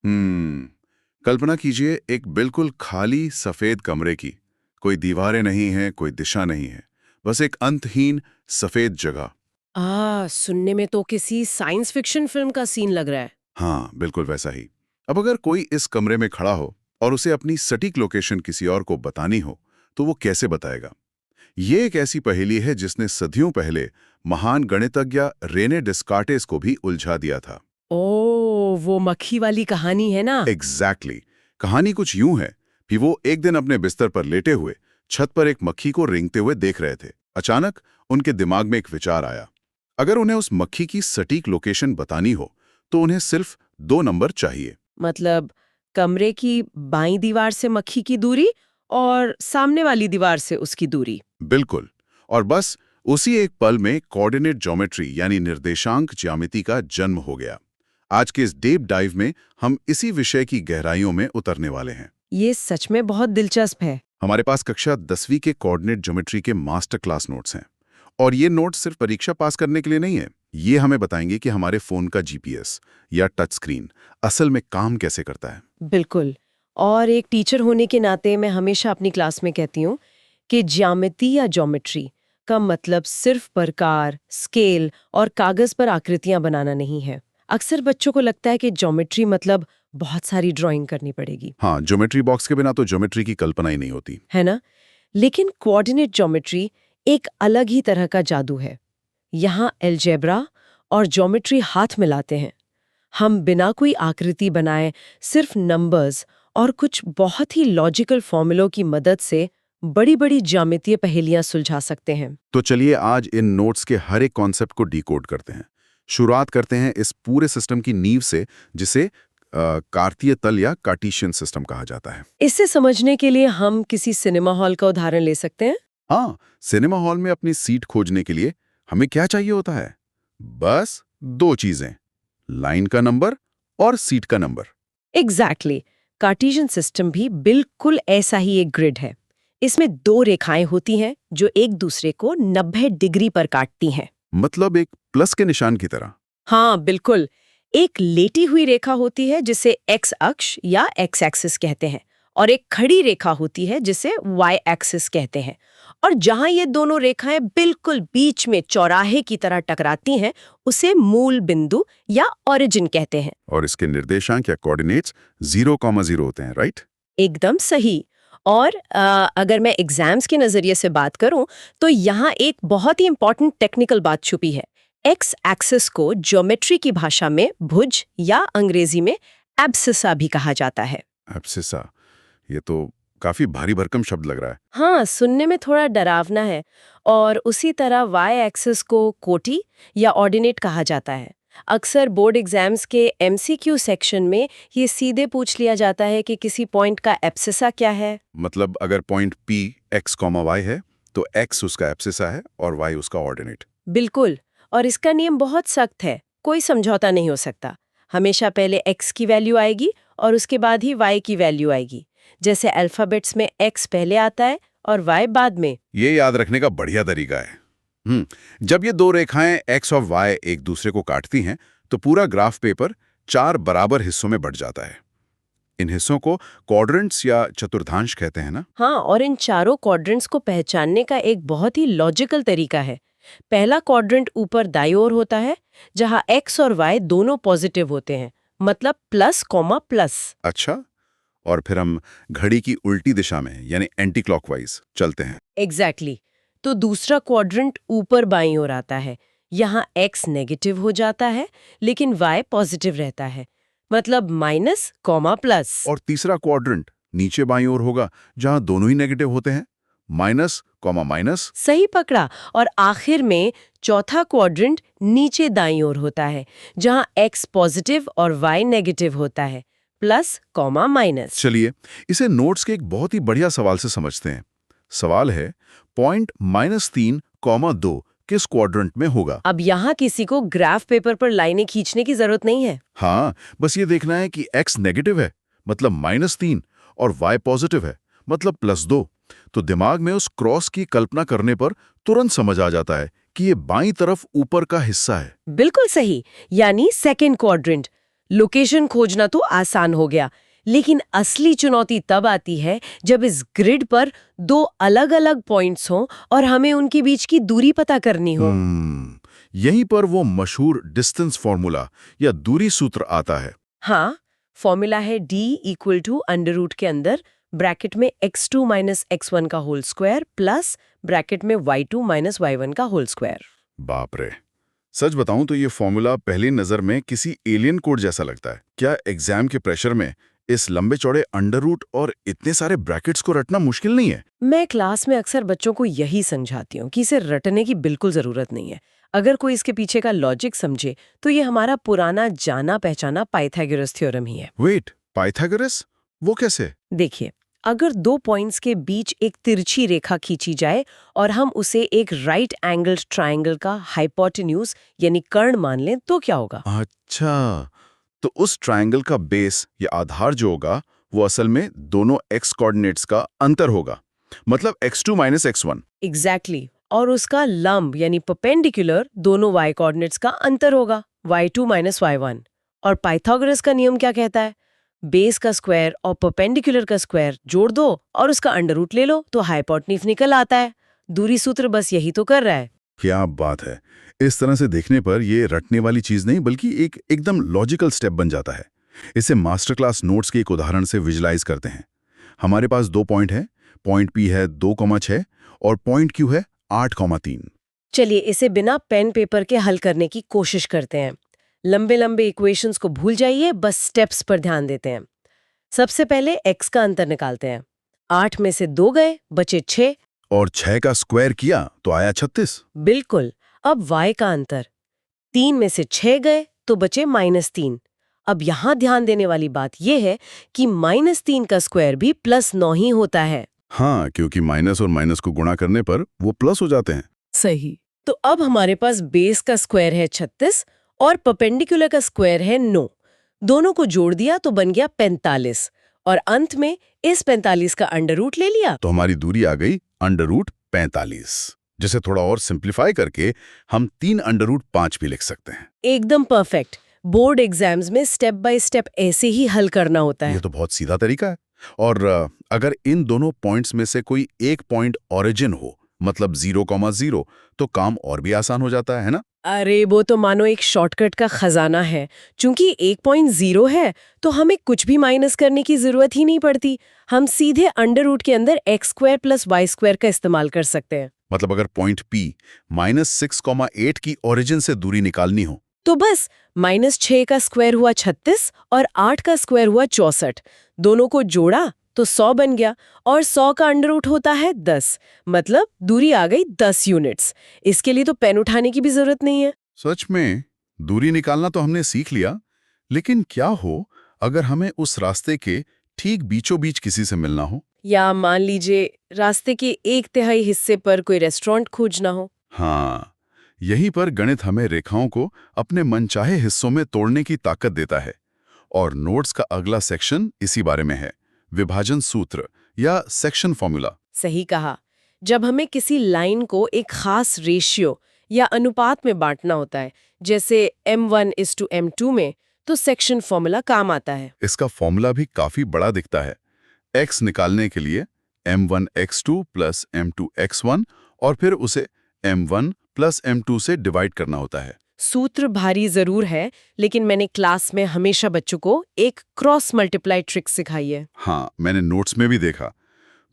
कल्पना कीजिए एक बिल्कुल खाली सफेद कमरे की। कोई दीवारें नहीं हैं, कोई दिशा नहीं है, बस एक अंतहीन सफेद जगह। सुनने में तो किसी साइंस फिक्शन फिल्म का सीन लग रहा है। हाँ, बिल्कुल वैसा ही। अब अगर कोई इस कमरे में खड़ा हो और उसे अपनी सटीक लोकेशन किसी और को बतानी हो, तो वो कैसे बताएगा? ये एक ऐसी पहेली है जिसने सदियों पहले महान गणितज्ञ रेने डिस्कार्टेस को भी उलझा दिया था। ओ, वो मक्खी वाली कहानी है ना। एग्जैक्टली। कहानी कुछ यूं है कि वो एक दिन अपने बिस्तर पर लेटे हुए छत पर एक मक्खी को रेंगते हुए देख रहे थे। अचानक उनके दिमाग में एक विचार आया। अगर उन्हें उस मक्खी की सटीक लोकेशन बतानी हो तो उन्हें सिर्फ 2 नंबर चाहिए। मतलब कमरे की बाईं दीवार से मक्खी की दूरी और सामने वाली दीवार से उसकी दूरी। बिल्कुल। और बस उसी एक पल में कोऑर्डिनेट ज्योमेट्री यानी निर्देशांक ज्यामिति का जन्म हो गया। आज के इस डीप डाइव में हम इसी विषय की गहराइयों में उतरने वाले हैं। ये सच में बहुत दिलचस्प है। हमारे पास कक्षा 10वीं के कोऑर्डिनेट ज्योमेट्री के मास्टर क्लास नोट्स हैं। और ये नोट्स सिर्फ परीक्षा पास करने के लिए नहीं है। ये हमें बताएंगे कि हमारे फोन का जीपीएस या टच स्क्रीन असल में काम कैसे करता है। बिल्कुल। और एक टीचर होने के नाते मैं हमेशा अपनी क्लास में कहती हूँ कि ज्यामिति या ज्योमेट्री का मतलब सिर्फ प्रकार, स्केल और कागज पर आकृतियां बनाना नहीं है। अक्सर बच्चों को लगता है कि ज्योमेट्री मतलब बहुत सारी ड्राइंग करनी पड़ेगी, हाँ, ज्योमेट्री बॉक्स के बिना तो ज्योमेट्री की कल्पना ही नहीं होती। है ना। लेकिन कोऑर्डिनेट ज्योमेट्री एक अलग ही तरह का जादू है। यहाँ अलजेब्रा और ज्योमेट्री हाथ मिलाते हैं। हम बिना कोई आकृति बनाए सिर्फ नंबर्स और कुछ बहुत ही लॉजिकल फॉर्मूलों की मदद से बड़ी बड़ी ज्यामितीय पहेलियां सुलझा सकते हैं। तो चलिए आज इन नोट्स के हर एक कॉन्सेप्ट को डिकोड करते हैं। शुरुआत करते हैं इस पूरे सिस्टम की नींव से, जिसे कार्तीय तल या कार्टीशियन सिस्टम कहा जाता है। इसे समझने के लिए हम किसी सिनेमा हॉल का उदाहरण ले सकते हैं। हाँ, सिनेमा हॉल में अपनी सीट खोजने के लिए हमें क्या चाहिए होता है? बस 2 चीजें, लाइन का नंबर और सीट का नंबर। एग्जैक्टली। कार्टेशियन सिस्टम भी बिल्कुल ऐसा ही एक ग्रिड है। इसमें 2 रेखाएं होती हैं जो एक दूसरे को 90 डिग्री पर काटती हैं। मतलब एक प्लस के निशान की तरह। हाँ, बिल्कुल। एक लेटी हुई रेखा होती है जिसे एक्स अक्ष या एक्स एक्सिस कहते हैं, और एक खड़ी रेखा होती है जिसे वाई एक्सिस कहते हैं। और जहां ये दोनों रेखाएं बिल्कुल बीच में चौराहे की तरह टकराती हैं, उसे मूल बिंदु या ओरिजिन कहते हैं। और इसके निर्देशांक या कोऑर्डिनेट्स 0,0 होते हैं, राइट? एकदम सही। और अगर मैं एग्जाम्स के नजरिए से बात करूं, तो यहाँ एक बहुत ही इंपॉर्टेंट टेक्निकल बात छुपी है। एक्स एक्सिस को ज्योमेट्री की भाषा में भुज या अंग्रेजी में एब्सिसा भी कहा जाता है। एब्सिसा, ये तो काफी भारी भरकम शब्द लग रहा है। हाँ, सुनने में थोड़ा डरावना है। और उसी तरह वाई एक्सिस को कोटि या ऑर्डिनेट कहा जाता है। अक्सर बोर्ड एग्जाम्स के एमसीक्यू सेक्शन में ये सीधे पूछ लिया जाता है कि किसी पॉइंट का एब्सिसा क्या है। मतलब अगर पॉइंट P x, y है तो x उसका एब्सिसा है और y उसका ऑर्डिनेट। बिल्कुल। और इसका नियम बहुत सख्त है, कोई समझौता नहीं हो सकता। हमेशा पहले x की वैल्यू आएगी और उसके बाद ही y की वैल्यू आएगी। जैसे अल्फाबेट्स में x पहले आता है और y बाद में। ये याद रखने का बढ़िया तरीका है। जब ये 2 रेखाएं x और y एक दूसरे को काटती हैं तो पूरा ग्राफ पेपर 4 बराबर हिस्सों में बट जाता है। इन हिस्सों को क्वाड्रेंट्स या चतुर्थांश कहते हैं ना? हाँ, और इन चारों क्वाड्रेंट्स को पहचानने का एक बहुत ही लॉजिकल तरीका है। पहला क्वाड्रेंट ऊपर दाईं ओर होता है, जहां x और y दोनों पॉजिटिव होते हैं, मतलब प्लस कॉमा प्लस। अच्छा। और फिर हम घड़ी की उल्टी दिशा में यानी एंटी क्लॉकवाइज चलते हैं। एग्जैक्टली। तो दूसरा क्वाड्रेंट ऊपर बाईं ओर आता है। यहाँ x नेगेटिव हो जाता है लेकिन y पॉजिटिव रहता है, मतलब माइनस कॉमा प्लस। और तीसरा क्वाड्रेंट नीचे बाईं ओर होगा, जहां दोनों ही नेगेटिव होते हैं, माइनस कॉमा माइनस। सही पकड़ा। और आखिर में चौथा क्वाड्रेंट नीचे दाईं ओर होता है, जहां x पॉजिटिव और y नेगेटिव होता है, प्लस कॉमा माइनस। चलिए इसे नोट्स के एक बहुत ही बढ़िया सवाल से समझते हैं। सवाल है, पॉइंट -3,2 किस क्वाड्रेंट में होगा? अब यहाँ किसी को ग्राफ पेपर पर लाइनें खींचने की जरूरत नहीं है। हाँ, बस ये देखना है कि x नेगेटिव है मतलब -3 और y पॉजिटिव है मतलब +2। तो दिमाग में उस क्रॉस की कल्पना करने पर तुरंत समझ आ जाता है कि ये बाईं तरफ ऊपर का हिस्सा है। बिल्कुल सही, यानी सेकेंड क्वाड्रेंट। लोकेशन खोजना तो आसान हो गया, लेकिन असली चुनौती तब आती है जब इस ग्रिड पर दो अलग-अलग पॉइंट्स हों और हमें उनके बीच की दूरी पता करनी हो। यहीं पर वो मशहूर डिस्टेंस फॉर्मूला या दूरी सूत्र आता है। हाँ, फॉर्मूला है d equal to under root के अंदर ब्रैकेट में x2 माइनस x1 का होल स्क्वायर प्लस ब्रैकेट में y2 माइनस y1 का होल स्क्वायर। बाप रे, सच बताऊं तो ये फॉर्मूला पहली नजर में किसी एलियन कोड जैसा लगता है। क्या एग्जाम के प्रेशर में इस लंबे चौड़े अंडर रूट और इतने सारे ब्रैकेट्स को रटना मुश्किल नहीं है? मैं क्लास में अक्सर बच्चों को यही समझाती हूँ कि इसे रटने की बिल्कुल जरूरत नहीं है। अगर कोई इसके पीछे का लॉजिक समझे तो ये हमारा पुराना जाना पहचाना पाइथागोरस थ्योरम ही है। Wait, Pythagoras? वो कैसे? देखिए, अगर दो पॉइंट्स के बीच एक तिरछी रेखा खींची जाए और हम उसे एक राइट एंगल्ड ट्रायंगल का हाइपोटेन्यूज यानी कर्ण मान लें तो क्या होगा? अच्छा, तो उस ट्रायंगल का बेस या आधार जो होगा वो असल में दोनों x कोऑर्डिनेट्स का अंतर होगा, मतलब x2 माइनस x1। एग्जैक्टली और उसका लंब यानी परपेंडिकुलर दोनों y कोऑर्डिनेट्स का अंतर होगा, y2 माइनस y1। और पाइथागोरस का नियम क्या कहता है? बेस का स्क्वायर और परपेंडिकुलर का स्क्वायर जोड़ दो और उसका अंडर रूट ले लो तो हाइपोटेन्यूज निकल आता है। दूरी सूत्र बस यही तो कर रहा है। क्या बात है! इस तरह से देखने पर ये रटने वाली चीज नहीं बल्कि एक एकदम लॉजिकल स्टेप बन जाता है। इसे मास्टर क्लास नोट्स के एक उदाहरण से विजुलाइज करते हैं। हमारे पास दो पॉइंट है, पॉइंट P है 2,6 और पॉइंट Q है 8,3। चलिए इसे बिना पेन पेपर के हल करने की कोशिश करते हैं। लंबे लंबे इक्वेशंस को भूल जाइए, बस स्टेप्स पर ध्यान देते हैं। सबसे पहले x का अंतर निकालते हैं। 8 में से 2 गए, बचे 6। और 6 का स्क्वायर किया तो आया 36। बिल्कुल। अब y का अंतर 3 में से 6 गए तो बचे -3। अब यहाँ ध्यान देने वाली बात यह है कि -3 का स्क्वायर भी +9 ही होता है। हाँ, क्योंकि माइनस और माइनस को गुणा करने पर वो प्लस हो जाते हैं। सही। तो अब हमारे पास बेस का स्क्वायर है 36 और परपेंडिकुलर का स्क्वायर है 9। दोनों को जोड़ दिया तो बन गया 45 और अंत में इस 45 का अंडर रूट ले लिया। तो हमारी दूरी आ गई अंडर रूट 45, जिसे थोड़ा और सिंप्लीफाई करके हम 3 अंडर रूट 5 भी लिख सकते हैं। एकदम परफेक्ट। बोर्ड एग्जाम्स में स्टेप बाय स्टेप ऐसे ही हल करना होता है। ये तो बहुत सीधा तरीका है। और अगर इन दोनों पॉइंट्स में से कोई एक पॉइंट ओरिजिन हो, मतलब 0,0, तो काम और भी आसान हो जाता है ना? अरे वो तो मानो एक शॉर्टकट का खजाना है। चूंकि 1.0 है तो हमें कुछ भी माइनस करने की जरूरत ही नहीं पड़ती। हम सीधे अंडर रूट के अंदर x² + y² का इस्तेमाल कर सकते हैं। मतलब अगर पॉइंट P -6,8 की ओरिजिन से दूरी निकालनी हो तो बस -6 का स्क्वायर हुआ 36 और 8 का स्क्वायर हुआ 64। दोनों को जोड़ा तो 100 बन गया और 100 का अंडर रूट होता है 10। मतलब दूरी आ गई 10 यूनिट्स। इसके लिए तो पेन उठाने की भी जरूरत नहीं है। सच में दूरी निकालना तो हमने सीख लिया, लेकिन क्या हो अगर हमें उस रास्ते के ठीक बीचों बीच किसी से मिलना हो? या मान लीजिए रास्ते के 1/3 हिस्से पर कोई रेस्टोरेंट खोजना हो। हाँ, यहीं पर गणित हमें रेखाओं को अपने मनचाहे हिस्सों में तोड़ने की ताकत देता है। और नोट्स का अगला सेक्शन इसी बारे में है, विभाजन सूत्र या सेक्शन फॉर्मूला। सही कहा। जब हमें किसी लाइन को एक खास रेशियो या अनुपात में बांटना होता है, जैसे m1:m2 में, तो सेक्शन फॉर्मूला काम आता है। इसका फॉर्मूला भी काफी बड़ा दिखता है। x निकालने के लिए m1x2 + m2x1 और फिर उसे m1 + m2 से डिवाइड करना होता है। सूत्र भारी जरूर है, लेकिन मैंने क्लास में हमेशा बच्चों को एक क्रॉस मल्टीप्लाई ट्रिक सिखाई है। हाँ, मैंने नोट्स में भी देखा।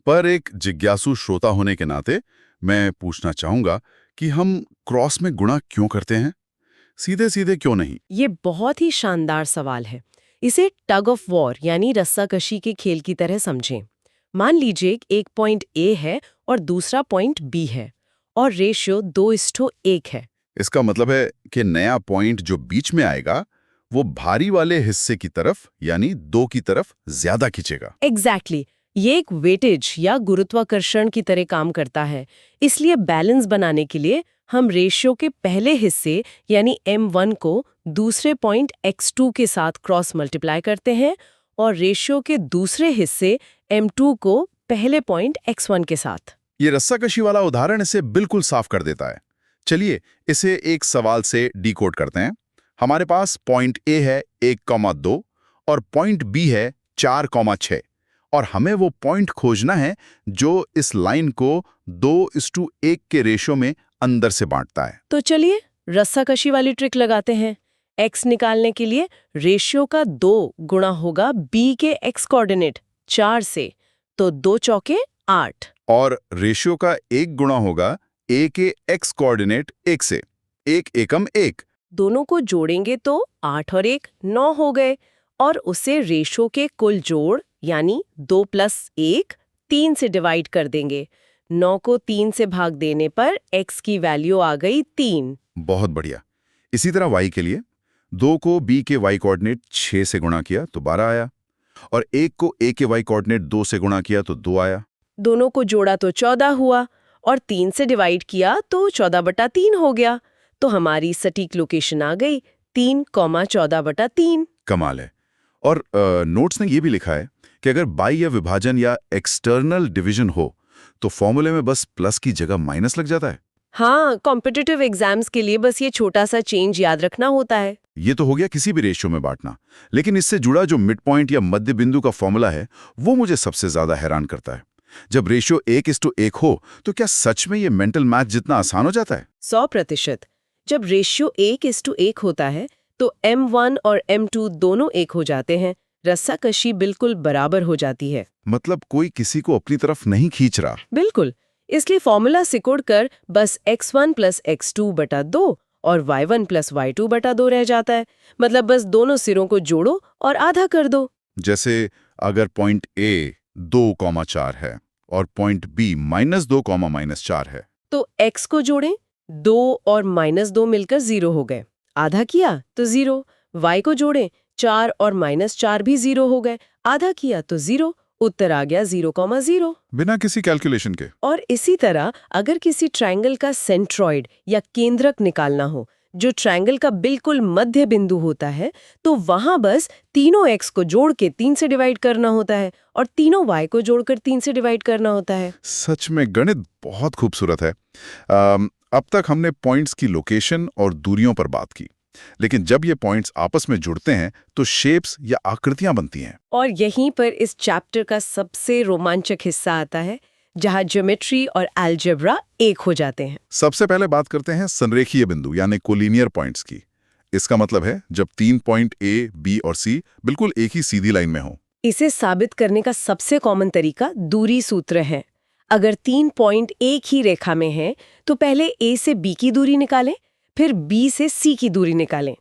पर एक जिज्ञासु श्रोता होने के नाते मैं पूछना चाहूंगा कि हम क्रॉस में गुणा क्यों करते हैं? सीधे सीधे क्यों नहीं? ये बहुत ही शानदार सवाल है। इसे टग ऑफ वॉर यानी रस्साकशी के खेल की तरह समझें। मान लीजिए एक पॉइंट A है और दूसरा पॉइंट B है और रेशियो 2:1 है। इसका मतलब है कि नया पॉइंट जो बीच में आएगा वो भारी वाले हिस्से की तरफ यानी 2 की तरफ ज्यादा खींचेगा। एग्जैक्टली। ये एक वेटेज या गुरुत्वाकर्षण की तरह काम करता है। इसलिए बैलेंस बनाने के लिए हम रेशियो के पहले हिस्से यानी m1 को दूसरे पॉइंट x2 के साथ क्रॉस मल्टीप्लाई करते हैं और रेशियो के दूसरे हिस्से m2 को पहले पॉइंट x1 के साथ। ये रस्साकशी वाला उदाहरण इसे बिल्कुल साफ कर देता है। चलिए इसे एक सवाल से डिकोड करते हैं। हमारे पास पॉइंट ए है 1,2 और पॉइंट बी है 4,6 और हमें वो पॉइंट खोजना है जो इस लाइन को 2:1 के रेशो में अंदर से बांटता है। तो चलिए रस्साकशी वाली ट्रिक लगाते हैं। x निकालने के लिए रेशियो का 2 गुणा होगा b के x कोऑर्डिनेट 4 से, तो 2 चौके 8। और रेशियो का 1 गुणा होगा a के x कोऑर्डिनेट 1 से, 1 एकम 1। दोनों को जोड़ेंगे तो 8 और 1 9 हो गए और उसे रेशो के कुल जोड़ यानी 2 + 1 3 से डिवाइड कर देंगे। 9 को 3 से भाग देने पर x की वैल्यू आ गई 3। बहुत बढ़िया। इसी तरह y के लिए 2 को b के y कोऑर्डिनेट 6 से गुणा किया तो 12 आया और 1 को a के y कोऑर्डिनेट 2 से गुणा किया तो 2 आया। दोनों को जोड़ा तो 14 हुआ और 3 से डिवाइड किया तो 14/3 हो गया। तो हमारी सटीक लोकेशन आ गई 3,14/3। कमाल है। और नोट्स ने ये भी लिखा है कि अगर बाह्य विभाजन या एक्सटर्नल डिवीजन हो तो फॉर्मूले में बस प्लस की जगह माइनस लग जाता है। हाँ, कॉम्पिटिटिव एग्जाम्स के लिए बस ये छोटा सा चेंज याद रखना होता है। ये तो हो गया किसी भी रेशियो में बांटना, लेकिन इससे जुड़ा जो मिड पॉइंट या मध्य बिंदु का फॉर्मूला है वो मुझे सबसे ज्यादा हैरान करता है। जब रेशियो 1:1 हो तो क्या सच में ये मेंटल मैथ जितना आसान हो जाता है? 100%। जब रेशियो 1:1 होता है तो M1 और M2 दोनों 1 हो जाते हैं, रस्साकशी बिल्कुल बराबर हो जाती है। मतलब कोई किसी को अपनी तरफ नहीं खींच रहा। बिल्कुल, इसलिए फॉर्मूला सिकुड़कर बस x1 + x2/2 और y1 + y2/2 रह जाता है। मतलब बस दोनों सिरों को जोड़ो और आधा कर दो। जैसे अगर पॉइंट ए 2,4 है और पॉइंट बी -2,-4 है तो x को जोड़ें, 2 और -2 मिलकर 0 हो गए, आधा किया तो 0। y को जोड़ें, 4 और -4 भी 0 हो गए, आधा किया तो 0। उत्तर आ गया 0,0। बिना किसी कैलकुलेशन के। और इसी तरह अगर किसी ट्रायंगल का सेंट्रॉइड या केंद्रक निकालना हो जो ट्रायंगल का बिल्कुल मध्य बिंदु होता है, तो वहां बस तीनों x को जोड़ के 3 से डिवाइड करना होता है और तीनों y को जोड़कर 3 से डिवाइड करना होता है। सच में गणित बहुत खूबसूरत है। अब तक हमने पॉइंट्स की लोकेशन और दूरियों पर बात की, लेकिन जब ये पॉइंट्स आपस में जुड़ते हैं तो शेप्स या आकृतियां बनती हैं। और यहीं पर इस चैप्टर का सबसे रोमांचक हिस्सा आता है, जहां ज्योमेट्री और अलजेब्रा एक हो जाते हैं। सबसे पहले बात करते हैं संरेखीय बिंदु यानी कोलिनियर पॉइंट्स की। इसका मतलब है जब 3 पॉइंट ए, बी और सी बिल्कुल एक ही सीधी लाइन में हो। इसे साबित करने का सबसे कॉमन तरीका दूरी सूत्र है। अगर 3 पॉइंट एक ही रेखा में हैं, तो पहले ए से बी की दूरी निकालें, फिर बी से सी की दूरी निकालें।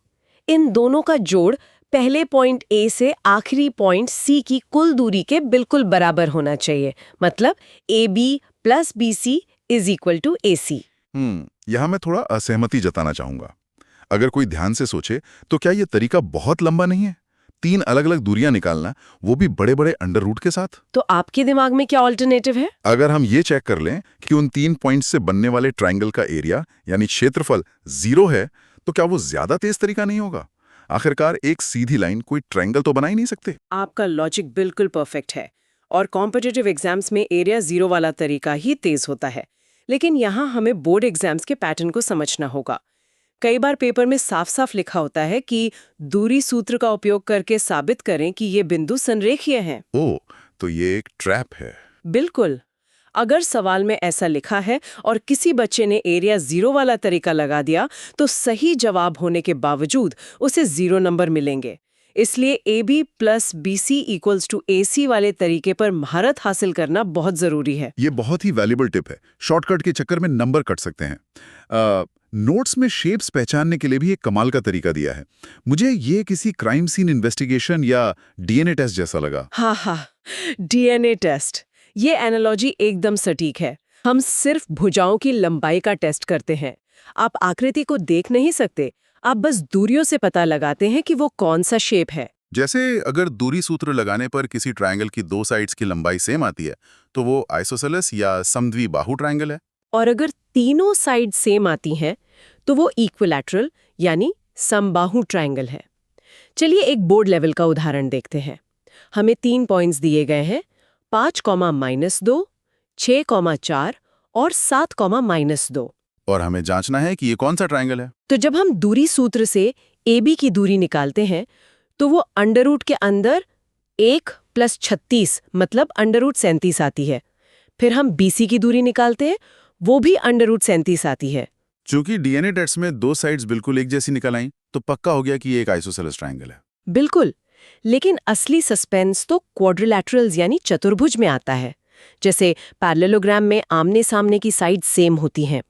इन दोनों का जोड़ पहले पॉइंट ए से आखिरी पॉइंट सी की कुल दूरी के बिल्कुल बराबर होना चाहिए। मतलब AB + BC = AC। यहाँ मैं थोड़ा असहमति जताना चाहूंगा। अगर कोई ध्यान से सोचे तो क्या ये तरीका बहुत लंबा नहीं है? 3 अलग-अलग दूरियां निकालना, वो भी बड़े-बड़े अंडर रूट के साथ। तो आपके दिमाग में क्या ऑल्टरनेटिव है? अगर हम ये चेक कर लें कि उन 3 पॉइंट्स से बनने वाले ट्रायंगल का एरिया यानी क्षेत्रफल 0 है, तो क्या वो ज्यादा तेज तरीका नहीं होगा? आखिरकार एक सीधी लाइन कोई ट्रायंगल तो बना ही नहीं सकते। आपका लॉजिक बिल्कुल परफेक्ट है और कॉम्पिटिटिव एग्जाम्स में एरिया 0 वाला तरीका ही तेज होता है। लेकिन यहाँ हमें बोर्ड एग्जाम्स के पैटर्न को समझना होगा। कई बार पेपर में साफ साफ लिखा होता है कि दूरी सूत्र का उपयोग करके साबित करें कि ये बिंदु संरेखीय हैं। ओह, तो ये एक ट्रैप है। बिल्कुल। अगर सवाल में ऐसा लिखा है और किसी बच्चे ने एरिया 0 वाला तरीका लगा दिया, तो सही जवाब होने के बावजूद उसे 0 नंबर मिलेंगे। इसलिए AB + BC = AC वाले तरीके पर महारत हासिल करना बहुत जरूरी है। ये बहुत ही वैल्यूबल टिप है। शॉर्टकट के चक्कर में नंबर कट सकते हैं। नोट्स में शेप्स पहचानने के लिए भी एक कमाल का तरीका दिया है। मुझे ये किसी क्राइम सीन इन्वेस्टिगेशन या DNA टेस्ट जैसा लगा। हाँ, DNA टेस्ट। ये एनालॉजी एकदम सटीक है। हम सिर्फ भुजाओं की लंबाई का टेस्ट करते हैं। आप आकृति को देख नहीं सकते, आप बस दूरियों से पता लगाते हैं कि वो कौन सा शेप है। जैसे अगर दूरी सूत्र लगाने पर किसी ट्रायंगल की 2 साइड्स की लंबाई सेम आती है, तो वो आइसोसेलेस या समद्विबाहु ट्रायंगल है। और अगर तीनों साइड सेम आती हैं, तो वो इक्विलैटरल यानी समबाहु ट्रायंगल है। चलिए एक बोर्ड लेवल का उदाहरण देखते हैं। हमें 3 पॉइंट्स दिए गए हैं, 5,-2, 6,4 और 7,-2। और हमें जांचना है कि ये कौन सा ट्रायंगल है। तो जब हम दूरी सूत्र से AB की दूरी निकालते हैं तो वो अंडर रूट के अंदर 1 + 36 मतलब अंडर रूट 37 आती है। फिर हम BC की दूरी निकालते हैं, वो भी अंडर रूट 37 आती है। चूंकि डीएनए टेस्ट में दो साइड्स बिल्कुल एक जैसी निकल आई, तो पक्का हो गया कि ये एक आइसोसेलेस ट्रायंगल है। बिल्कुल। लेकिन असली सस्पेंस तो क्वाड्रिलैटरल्स यानी चतुर्भुज में आता है। जैसे पैरेललोग्राम में आमने सामने की साइड सेम होती हैं।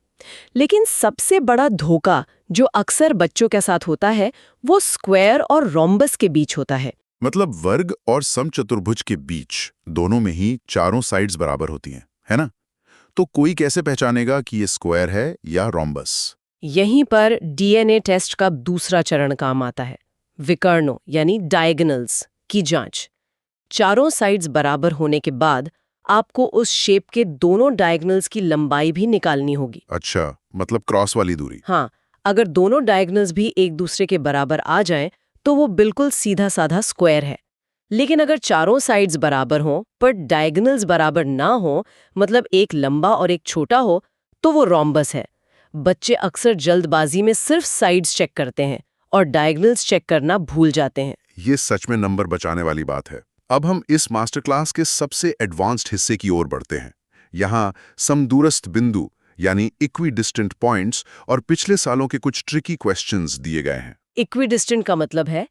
लेकिन सबसे बड़ा धोखा जो अक्सर बच्चों के साथ होता है वो स्क्वायर और रोम्बस के बीच होता है। मतलब वर्ग और समचतुर्भुज के बीच दोनों में ही चारों साइड्स बराबर होती हैं, है ना? तो कोई कैसे पहचानेगा कि ये स्क्वायर है या रोम्बस? यहीं पर डीएनए टेस्ट का दूसरा चरण काम आता है, विकर्णों यानी डायगोनल्स की जांच। चारों साइड्स बराबर होने के बाद आपको उस शेप के दोनों डायगोनल्स की लंबाई भी निकालनी होगी। अच्छा, मतलब क्रॉस वाली दूरी। हाँ, अगर दोनों डायगोनल्स भी एक दूसरे के बराबर आ जाएं, तो वो बिल्कुल सीधा साधा स्क्वायर है। लेकिन अगर चारों साइड्स बराबर हों पर डायगोनल्स बराबर ना हो, मतलब एक लंबा और एक छोटा हो, तो वो रोम्बस है। बच्चे अक्सर जल्दबाजी में सिर्फ साइड्स चेक करते हैं और डायगोनल्स चेक करना भूल जाते हैं। ये सच में नंबर बचाने वाली बात है। अब हम इस मास्टर क्लास के सबसे एडवांस्ड हिस्से की ओर बढ़ते हैं। यहाँ समदूरस्थ बिंदु यानी इक्विडिस्टेंट पॉइंट्स और पिछले सालों के कुछ ट्रिकी क्वेश्चंस दिए गए हैं। इक्विडिस्टेंट का मतलब है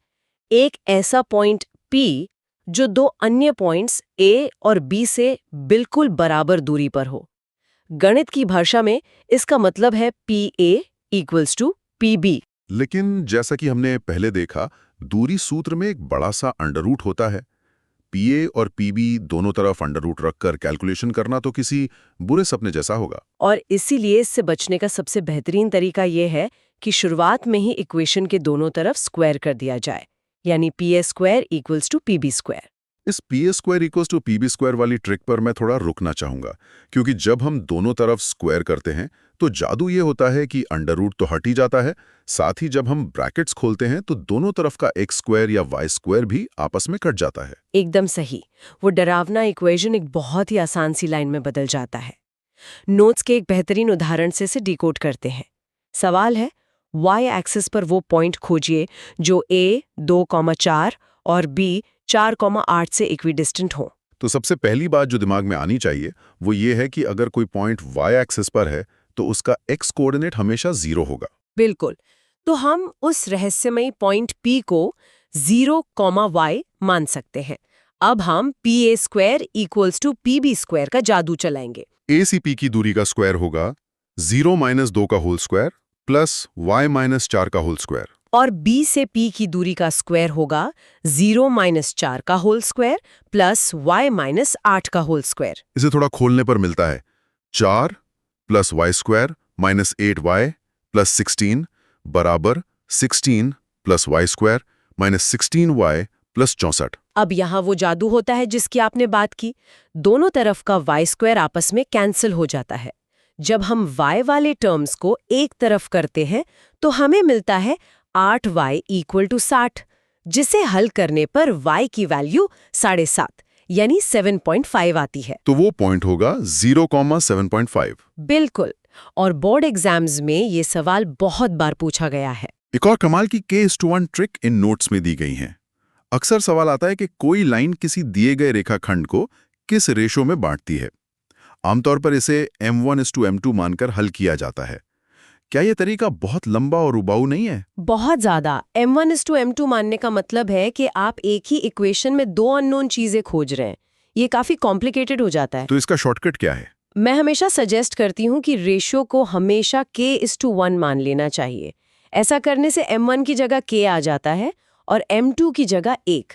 एक ऐसा पॉइंट P जो दो अन्य पॉइंट्स A और B से बिल्कुल बराबर दूरी पर हो। गणित की भाषा में इसका मतलब है PA = PB। लेकिन जैसा कि हमने पहले देखा, दूरी सूत्र में एक बड़ा सा अंडर रूट होता है। पीए और पीबी दोनों तरफ अंडर रूट रखकर कैलकुलेशन करना तो किसी बुरे सपने जैसा होगा। और इसीलिए इससे बचने का सबसे बेहतरीन तरीका ये है कि शुरुआत में ही इक्वेशन के दोनों तरफ स्क्वायर कर दिया जाए, यानी PA² = PB²। इस PA² = PB² वाली ट्रिक पर मैं थोड़ा रुकना चाहूंगा, क्योंकि जब हम दोनों तरफ स्क्वायर करते हैं तो जादू ये होता है कि अंडर रूट तो हट ही जाता है, साथ ही जब हम ब्रैकेट्स खोलते हैं तो दोनों तरफ का x² या y² भी आपस में कट जाता है। एकदम सही। वो डरावना इक्वेशन एक बहुत ही आसान सी लाइन में बदल जाता है। नोट्स के एक बेहतरीन उदाहरण से इसे डिकोड करते हैं। सवाल है, y एक्सिस पर वो पॉइंट खोजिए जो A 2,4 और B 4,8 से इक्विडिस्टेंट हो। तो सबसे पहली बात जो दिमाग में आनी चाहिए वो ये है कि अगर कोई पॉइंट y एक्सिस पर है तो उसका x कोऑर्डिनेट हमेशा 0 होगा। बिल्कुल। तो हम उस रहस्यमयी पॉइंट P को 0, y मान सकते हैं। अब हम PA² = PB² का जादू चलाएंगे। ACP की दूरी का स्क्वायर होगा 0 - 2 का होल स्क्वायर प्लस y - 4 का होल स्क्वायर। और B से P की दूरी का स्क्वायर होगा 0 - 4 का होल स्क्वायर प्लस y - 8 का होल स्क्वायर। इसे थोड़ा खोलने पर मिलता है 4 + y² - 8y + 16 बराबर 16 + y² - 16y + 64। अब यहाँ वो जादू होता है जिसकी आपने बात की। दोनों तरफ का y² आपस में कैंसिल हो जाता है। जब हम y वाले टर्म्स को एक तरफ करते हैं तो हमें मिलता है 8y = 60, जिसे हल करने पर y की वैल्यू 7.5 यानी 7.5 आती है। तो वो पॉइंट होगा 0,7.5। बिल्कुल। और बोर्ड एग्जाम्स में ये सवाल बहुत बार पूछा गया है। एक और कमाल की K:1 ट्रिक इन नोट्स में दी गई है। अक्सर सवाल आता है कि कोई लाइन किसी दिए गए रेखाखंड को किस रेशो में बांटती है। आमतौर पर इसे M1:M2 मानकर हल किया जाता है। क्या यह तरीका बहुत लंबा और उबाऊ नहीं है? बहुत ज्यादा। M1:M2 मानने का मतलब है कि आप एक ही इक्वेशन में दो अननोन चीजें खोज रहे हैं। ये काफी कॉम्प्लिकेटेड हो जाता है। तो इसका शॉर्टकट क्या है? मैं हमेशा सजेस्ट करती हूँ कि रेशो को हमेशा K:1 मान लेना चाहिए। ऐसा करने से M1 की जगह K आ जाता है और M2 की जगह 1।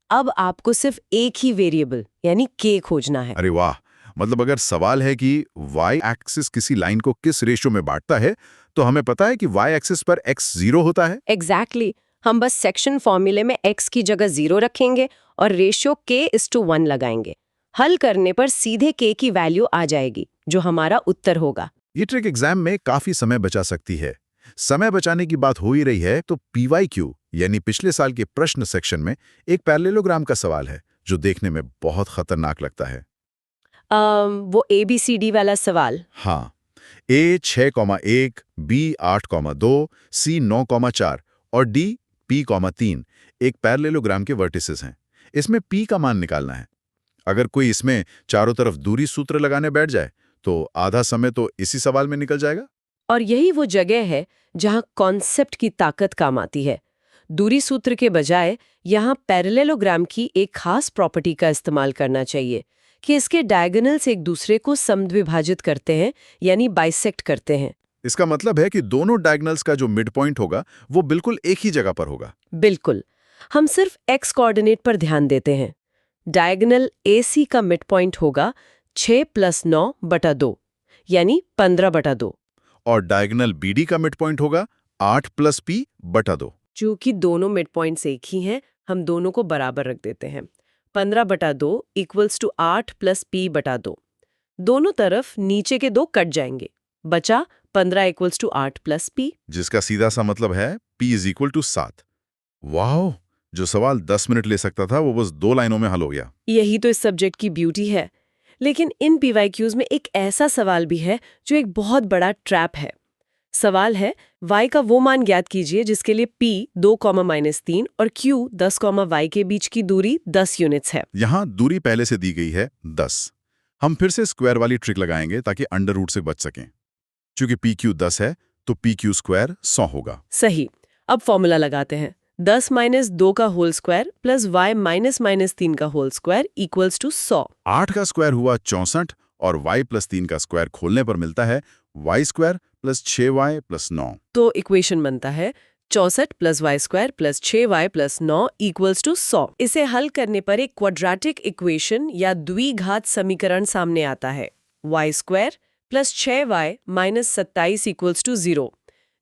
अब आपको सिर्फ एक ही वेरिएबल यानी K खोजना है। अरे वाह! मतलब अगर सवाल है कि y एक्सिस किसी लाइन को किस रेशो में बांटता है, तो हमें पता है कि y एक्सिस पर x 0 होता है। एग्जैक्टली। हम बस सेक्शन फॉर्मूले में x की जगह 0 रखेंगे और रेशियो K:1 लगाएंगे। हल करने पर सीधे K की वैल्यू आ जाएगी, जो हमारा उत्तर होगा। ये ट्रिक एग्जाम में काफी समय बचा सकती है। समय बचाने की बात हो ही रही है तो PYQ यानी पिछले साल के प्रश्न सेक्शन में एक पैरेललोग्राम का सवाल है जो देखने में बहुत खतरनाक लगता है। वो ABCD वाला सवाल। हाँ, A 6,1, B 8,2, C 9,4 और D P,3 एक पैरेललोग्राम के वर्टिसेस हैं। इसमें P का मान निकालना है। अगर कोई इसमें चारों तरफ दूरी सूत्र लगाने बैठ जाए तो आधा समय तो इसी सवाल में निकल जाएगा। और यही वो जगह है जहां कॉन्सेप्ट की ताकत काम आती है। दूरी सूत्र के बजाय यहाँ पैरेललोग्राम की एक खास प्रॉपर्टी का इस्तेमाल करना चाहिए कि इसके डायगोनल्स एक दूसरे को समद्विभाजित करते हैं, यानी बाइसेक्ट करते हैं। इसका मतलब है कि दोनों डायगोनल्स का जो मिड पॉइंट होगा वो बिल्कुल एक ही जगह पर होगा। बिल्कुल। हम सिर्फ एक्स कोऑर्डिनेट पर ध्यान देते हैं। डायगोनल AC का मिड पॉइंट होगा 6 + 9/2, यानी 15/2। और डायगोनल BD का मिड पॉइंट होगा 8 + P/2। चूंकि दोनों मिड पॉइंट्स एक ही हैं, हम दोनों को बराबर रख देते हैं। 15/2 = 8 + P/2। दोनों तरफ नीचे के 2 कट जाएंगे, बचा 15 = 8 + P। जिसका सीधा सा मतलब है P = 7। वाह! जो सवाल 10 मिनट ले सकता था वो बस 2 लाइनों में हल हो गया। यही तो इस सब्जेक्ट की ब्यूटी है। लेकिन इन PYQs में एक ऐसा सवाल भी है जो एक बहुत बड़ा ट्रैप है। सवाल है, y का वो मान ज्ञात कीजिए जिसके लिए p 2, -3 और q 10, y के बीच की दूरी 10 यूनिट्स है। यहाँ दूरी पहले से दी गई है 10। हम फिर से स्क्वायर वाली ट्रिक लगाएंगे ताकि अंडर रूट से बच सकें। चूंकि PQ 10 है तो PQ² 100 होगा। सही। अब फॉर्मूला लगाते हैं। 10 - 2 का होल स्क्वायर प्लस y -3 का होल स्क्वायर इक्वल्स टू 100। 8 का स्क्वायर हुआ 64 और y + 3 का स्क्वायर खोलने पर मिलता है y² + 6y + 9। तो इक्वेशन बनता है 64 + y² + 6y + 9 इक्वल्स टू 100। इसे हल करने पर एक क्वाड्रेटिक इक्वेशन या द्विघात समीकरण सामने आता है। y² + 6y - 27 equals to 0।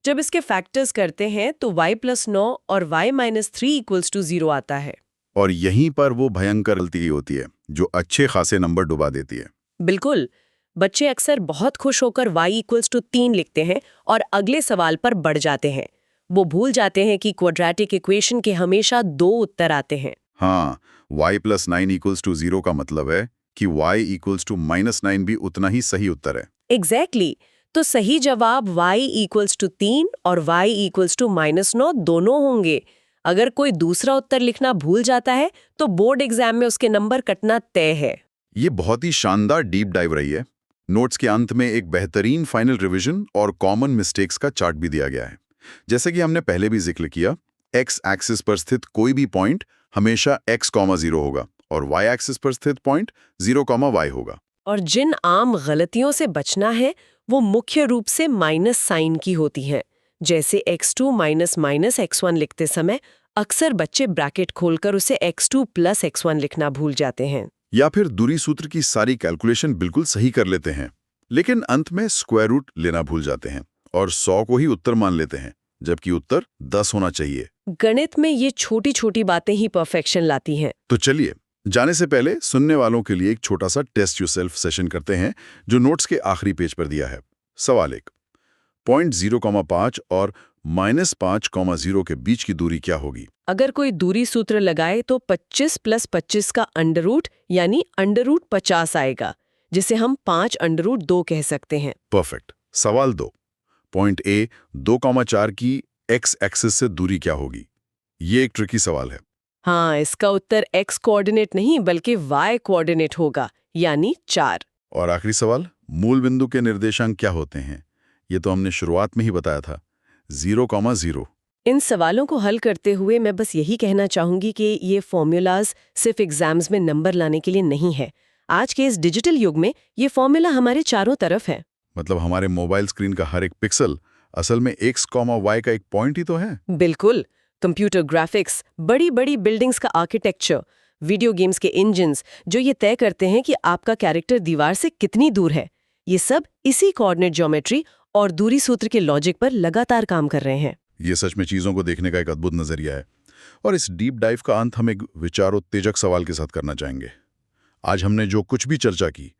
जब इसके फैक्टर्स करते हैं तो y + 9 और y - 3 इक्वल्स टू 0 आता है। और यहीं पर वो भयंकर गलती होती है जो अच्छे खासे नंबर डुबा देती है। बिल्कुल। बच्चे अक्सर बहुत खुश होकर y = 3 लिखते हैं और अगले सवाल पर बढ़ जाते हैं। वो भूल जाते हैं कि क्वाड्रेटिक इक्वेशन के हमेशा 2 उत्तर आते हैं। हाँ, y + 9 = 0 का मतलब है कि y = -9 भी उतना ही सही उत्तर है। एग्जैक्टली। तो सही जवाब y = 3 और y = -9 दोनों होंगे। अगर कोई दूसरा उत्तर लिखना भूल जाता है तो बोर्ड एग्जाम में उसके नंबर कटना तय है। ये बहुत ही शानदार डीप डाइव रही है। नोट्स के अंत में एक बेहतरीन फाइनल रिवीजन और कॉमन मिस्टेक्स का चार्ट भी दिया गया है। जैसे कि हमने पहले भी जिक्र किया, x एक्सिस पर स्थित कोई भी पॉइंट हमेशा x, 0 होगा और y एक्सिस पर स्थित पॉइंट 0, y होगा। और जिन आम गलतियों से बचना है वो मुख्य रूप से माइनस साइन की होती हैं। जैसे x2 - x1 लिखते समय अक्सर बच्चे ब्रैकेट खोलकर उसे x2 + x1 लिखना भूल जाते हैं। या फिर दूरी सूत्र की सारी कैलकुलेशन बिल्कुल सही कर लेते हैं, लेकिन अंत में स्क्वायर रूट लेना भूल जाते हैं और 100 को ही उत्तर मान लेते हैं, जबकि उत्तर 10 होना चाहिए। गणित में ये छोटी छोटी बातें ही परफेक्शन लाती हैं। तो चलिए, जाने से पहले सुनने वालों के लिए एक छोटा सा टेस्ट योरसेल्फ सेशन करते हैं जो नोट्स के आखिरी पेज पर दिया है। सवाल 1, पॉइंट 0,5 और -5,0 के बीच की दूरी क्या होगी? अगर कोई दूरी सूत्र लगाए तो 25 + 25 का अंडर रूट यानी √50 आएगा, जिसे हम 5 √ 2 कह सकते हैं। परफेक्ट। सवाल 2, पॉइंट A 2,4 की x एक्सिस से दूरी क्या होगी? ये एक ट्रिकी सवाल है। हाँ, इसका उत्तर x कोऑर्डिनेट नहीं बल्कि y कोऑर्डिनेट होगा, यानी 4। और आखिरी सवाल, मूल बिंदु के निर्देशांक क्या होते हैं? ये तो हमने शुरुआत में ही बताया था, 0,0। इन सवालों को हल करते हुए मैं बस यही कहना चाहूंगी कि ये फॉर्मूलाज सिर्फ एग्जाम्स में नंबर लाने के लिए नहीं है। आज के इस डिजिटल युग में ये फॉर्मूला हमारे चारों तरफ है। मतलब हमारे मोबाइल स्क्रीन का हर एक पिक्सल असल में x, y का एक पॉइंट ही तो है। बिल्कुल। कंप्यूटर ग्राफिक्स, बड़ी बड़ी बिल्डिंग्स का आर्किटेक्चर, वीडियो गेम्स के इंजन्स जो ये तय करते हैं कि आपका कैरेक्टर दीवार से कितनी दूर है, ये सब इसी कोऑर्डिनेट ज्योमेट्री और दूरी सूत्र के लॉजिक पर लगातार काम कर रहे हैं। ये सच में चीज़ों को देखने का एक अद्भुत नजरिया है। और इस डीप डाइव का अंत हम एक विचारोत्तेजक सवाल के साथ करना चाहेंगे। आज हमने जो कुछ भी चर्चा की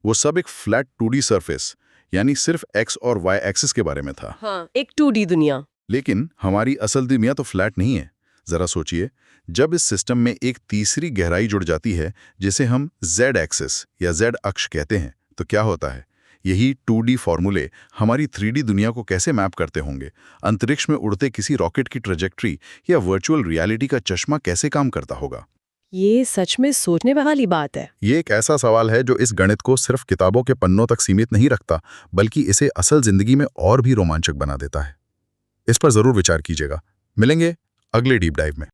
वो सब एक फ्लैट 2D सरफेस यानी सिर्फ x और y एक्सिस के बारे में था। हाँ, एक 2D दुनिया। लेकिन हमारी असल दुनिया तो फ्लैट नहीं है। जरा सोचिए, जब इस सिस्टम में एक तीसरी गहराई जुड़ जाती है जिसे हम z एक्सिस या z अक्ष कहते हैं, तो क्या होता है? यही 2D फॉर्मूले हमारी 3D दुनिया को कैसे मैप करते होंगे, अंतरिक्ष में उड़ते किसी रॉकेट की ट्रेजेक्ट्री या वर्चुअल रियलिटी का चश्मा कैसे काम करता होगा। ये सच में सोचने वाली बात है। ये एक ऐसा सवाल है जो इस गणित को सिर्फ किताबों के पन्नों तक सीमित नहीं रखता, बल्कि इसे असल जिंदगी में और भी रोमांचक बना देता है। इस पर जरूर विचार कीजिएगा। मिलेंगे अगले डीप डाइव में।